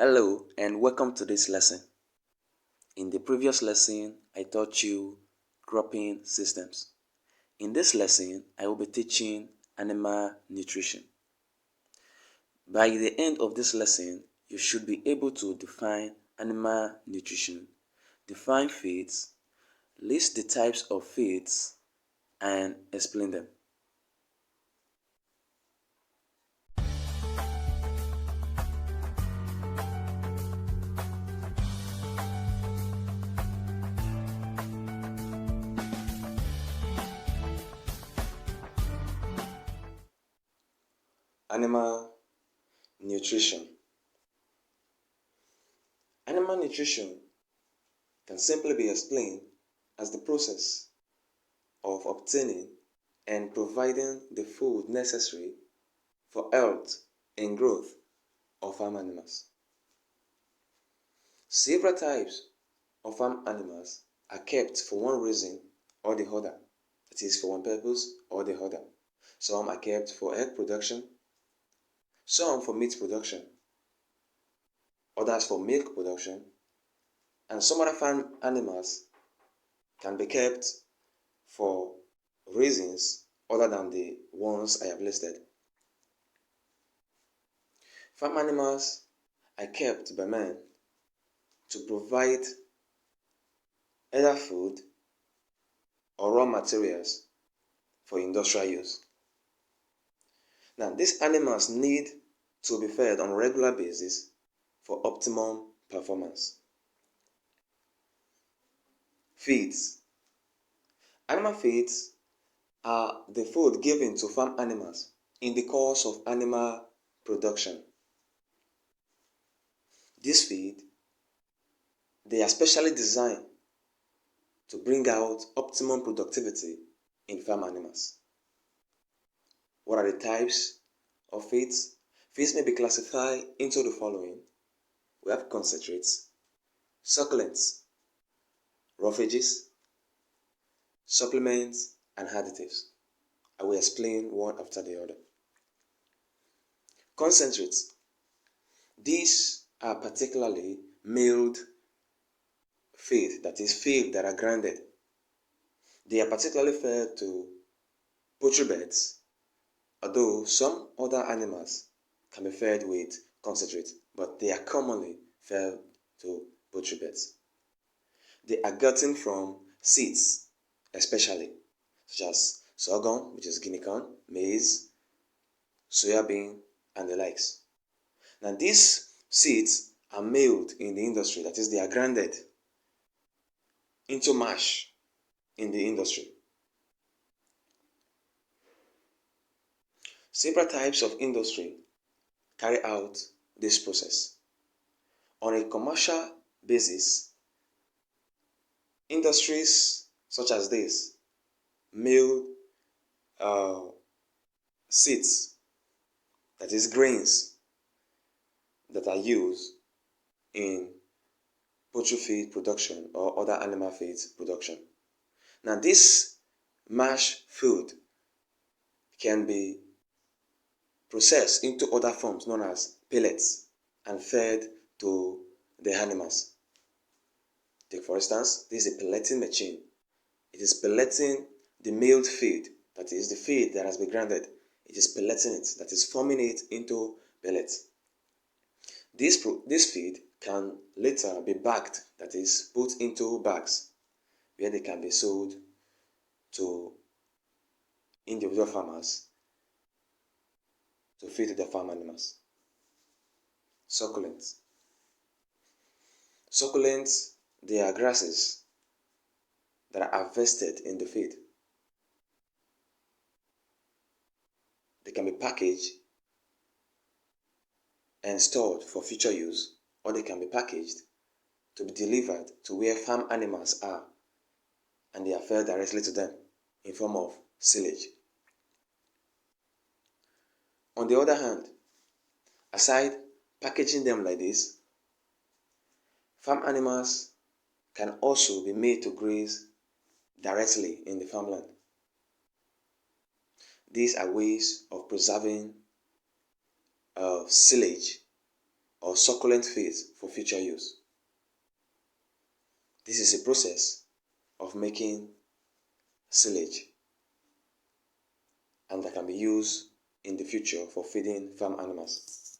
Hello and welcome to this lesson. In the previous lesson, I taught you cropping systems. In this lesson, I will be teaching animal nutrition. By the end of this lesson, you should be able to define animal nutrition, define feeds, list the types of feeds, and explain them. Animal nutrition. Animal nutrition can simply be explained as the process of obtaining and providing the food necessary for health and growth of farm animals. Several types of farm animals are kept for one reason or the other, that is, for one purpose or the other. Some are kept for egg production, some for meat production, others for milk production, and some other farm animals can be kept for reasons other than the ones I have listed. Farm animals are kept by men to provide either food or raw materials for industrial use. Now, these animals need to be fed on a regular basis for optimum performance. Feeds. Animal feeds are the food given to farm animals in the course of animal production. This feed, they are specially designed to bring out optimum productivity in farm animals. What are the types of feeds? Feeds may be classified into the following. We have concentrates, succulents, roughages, supplements, and additives. I will explain one after the other. Concentrates. These are particularly milled feed, that is, feed that are grounded. They are particularly fed to poultry beds, although some other animals can be fed with concentrate, but they are commonly fed to poultry beds. They are gotten from seeds, especially, such as sorghum, which is guinea corn, maize, soya bean, and the likes. Now, these seeds are milled in the industry, that is, they are grounded into mash in the industry. Several types of industry carry out this process. On a commercial basis, industries such as this mill seeds, that is, grains that are used in poultry feed production or other animal feed production. Now, this mash food can be processed into other forms known as pellets and fed to the animals. Take for instance, this is a pelleting machine. It is pelleting the milled feed, that is the feed that has been grounded. It is pelleting it, that is forming it into pellets. This feed can later be bagged, that is put into bags where they can be sold to individual farmers to feed the farm animals. Succulents. Succulents, they are grasses that are harvested in the feed. They can be packaged and stored for future use, or they can be packaged to be delivered to where farm animals are, and they are fed directly to them in form of silage. On the other hand, aside packaging them like this, farm animals can also be made to graze directly in the farmland. These are ways of preserving silage or succulent feed for future use. This is a process of making silage, and that can be used in the future for feeding farm animals.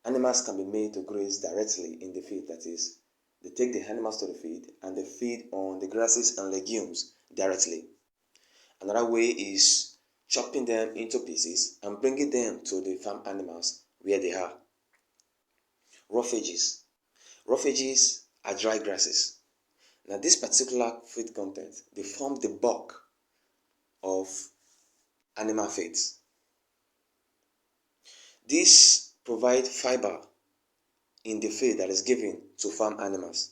Animals can be made to graze directly in the field, that is, they take the animals to the field and they feed on the grasses and legumes directly. Another way is chopping them into pieces and bringing them to the farm animals where they are. Roughages. Roughages are dry grasses. Now this particular feed content, they form the bulk of animal feeds. These provide fiber in the feed that is given to farm animals,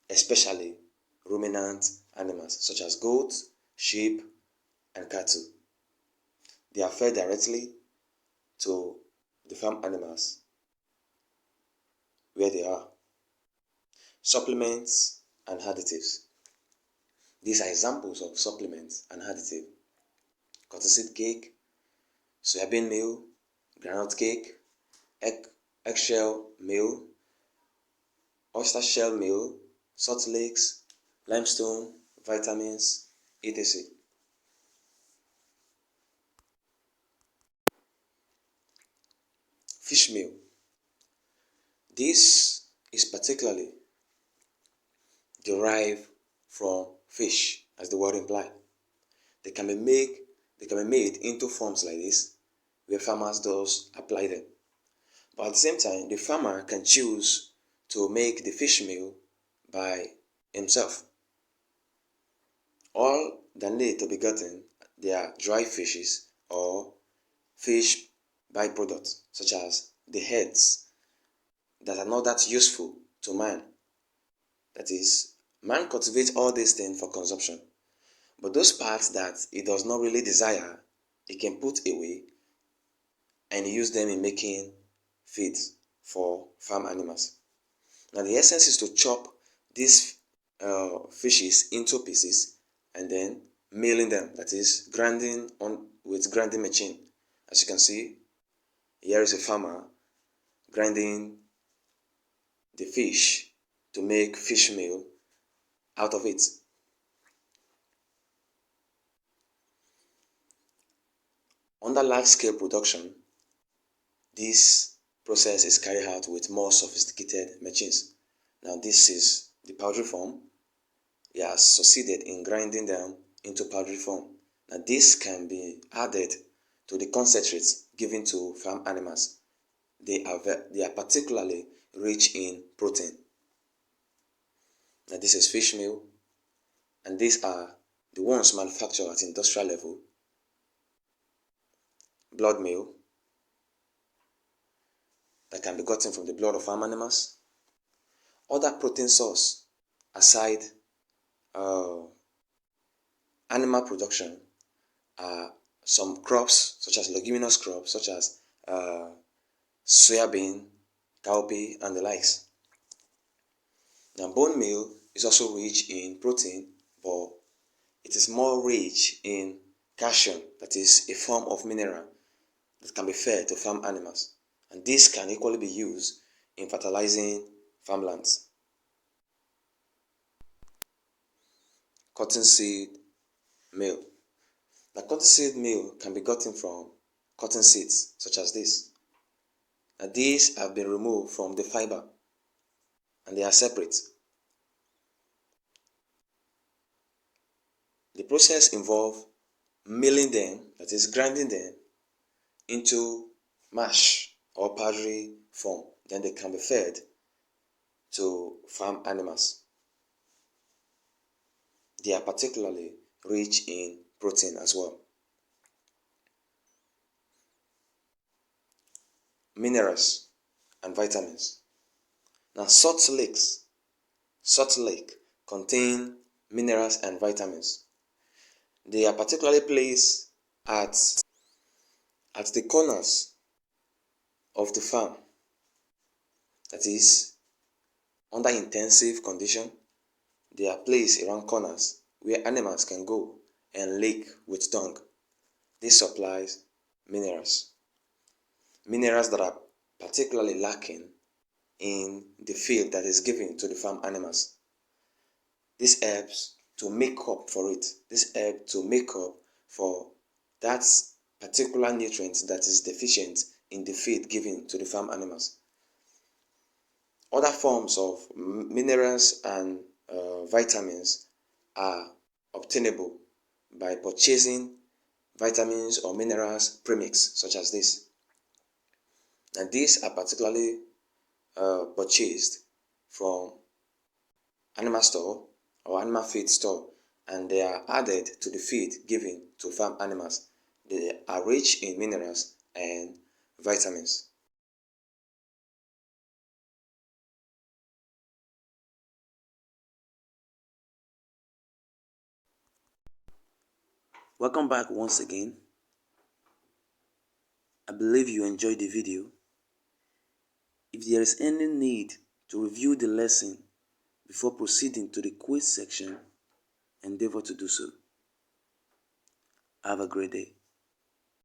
especially ruminant animals such as goats, sheep, and cattle. They are fed directly to the farm animals where they are. Supplements and additives. These are examples of supplements and additives. Cottonseed cake, soybean meal, groundnut cake, eggshell meal, oyster shell meal, salt licks, limestone, vitamins, etc. Fish meal. This is particularly derived from fish, as the word implies. They can be made into forms like this, where farmers does apply them. But at the same time, the farmer can choose to make the fish meal by himself. All that need to be gotten, they are dry fishes or fish byproducts, such as the heads that are not that useful to man. That is, man cultivates all these things for consumption. But those parts that he does not really desire, he can put away and use them in making feed for farm animals. Now the essence is to chop these fishes into pieces and then milling them, that is, grinding on with grinding machine. As you can see, here is a farmer grinding the fish to make fish meal out of it. Under large-scale production, this process is carried out with more sophisticated machines. Now this is the powdery form. He has succeeded in grinding them into powdery form. Now this can be added to the concentrates given to farm animals. They are particularly rich in protein. Now this is fish meal, and these are the ones manufactured at industrial level. Blood meal that can be gotten from the blood of farm animals. Other protein source aside animal production are some crops, such as leguminous crops, such as soybean, cowpea, and the likes. Now, bone meal is also rich in protein, but it is more rich in calcium, that is a form of mineral that can be fed to farm animals. And this can equally be used in fertilizing farmlands. Cottonseed meal. The cottonseed meal can be gotten from cotton seeds, such as this. And these have been removed from the fiber and they are separate. The process involves milling them, that is grinding them into mash or powdery form. Then they can be fed to farm animals. They are particularly rich in protein as well. Minerals and vitamins. Now salt lake contain minerals and vitamins. They are particularly placed at the corners of the farm, that is, under intensive condition. They are placed around corners where animals can go and lick with tongue. This supplies minerals that are particularly lacking in the feed that is given to the farm animals. This helps to make up for it. This helps to make up for that particular nutrient that is deficient in the feed given to the farm animals. Other forms of minerals and vitamins are obtainable by purchasing vitamins or minerals premix such as this. And these are particularly purchased from animal store or animal feed store, and they are added to the feed given to farm animals. They are rich in minerals and vitamins. Welcome back once again. I believe you enjoyed the video. If there is any need to review the lesson before proceeding to the quiz section, endeavor to do so. Have a great day.